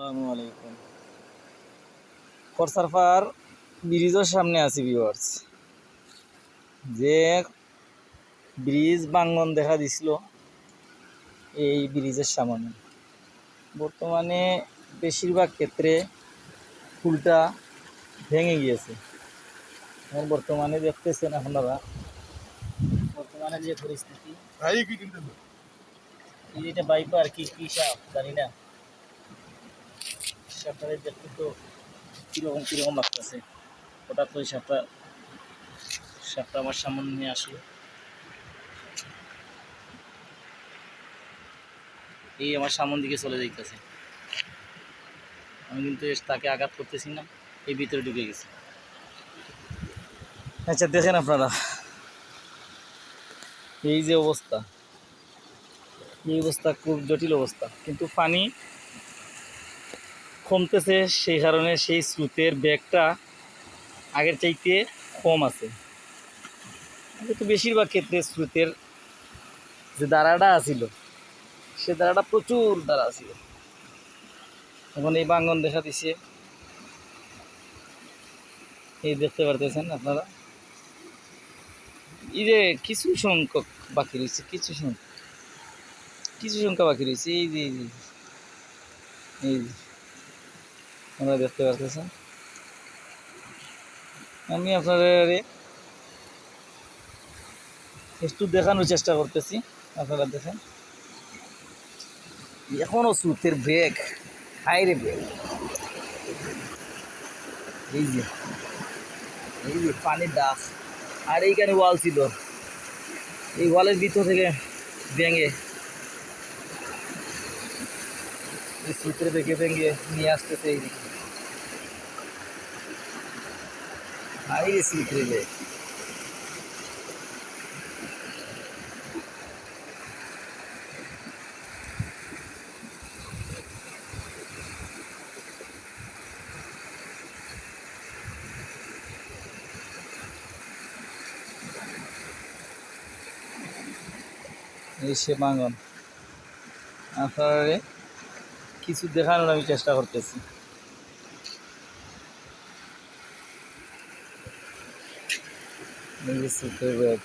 আসসালামু আলাইকুম। করসারফার ব্রিজের সামনে আছি ভিউয়ার্স। যে ব্রিজ ভাঙন দেখা দিছিল এই ব্রিজের সামনে বর্তমানে বেশিরভাগ ক্ষেত্রে পুলটা ভেঙে গিয়েছে। এখন বর্তমানে দেখতেছেন আপনারা বর্তমানে যে পরিস্থিতি, এটা বাইপার কি কি সাপ জানি না, সাপটারে দেখতে তো কিরকম কিরকম লাগতেছে। হঠাৎ করে সাপটা আমার সামনে নিয়ে আসলো। এই আমার সামন দিকে চলে যাইতেছে, আমি কিন্তু তাকে আঘাত করতেছি না, এই ভিতরে ঢুকে গেছে। আচ্ছা দেখেন আপনারা এই যে অবস্থা, এই অবস্থা খুব জটিল অবস্থা, কিন্তু পানি কমতেছে, সেই কারণে সেই স্রোতের বেগটা আগের চাইতে কম আছে। কিন্তু বেশিরভাগ ক্ষেত্রে স্রোতের যে ধারাটা আছিল সে ধারাটা প্রচুর ধারা ছিল। এখন এই ভাঙন দেখা দিছে, এই দেখতে পারতেছেন আপনারা। এই যে কিছু সংখ্যক বাকি রয়েছে, কিছু সংখ্যা বাকি রয়েছে, এই যে এই যে আপনারা দেখতে পারতেছেন। আমি আপনাদের একটু দেখানোর চেষ্টা করতেছি, আপনারা দেখেন। এখনো স্রোতের ব্রেক, হাইরে ব্রেক। এই যে পানির ডাক, আর এইখানে ওয়াল ছিল, এই ওয়ালের ভিতর থেকে ভেঙে এই স্রোতের বেগে ভেঙে নিয়ে আসতেছে এইদিকে। হাইরে স্রোতের বেগ। এই সে ভাঙন, আপনারা কিছু দেখানোর আমি চেষ্টা করতেছি। এই যে স্রোতের বেগ।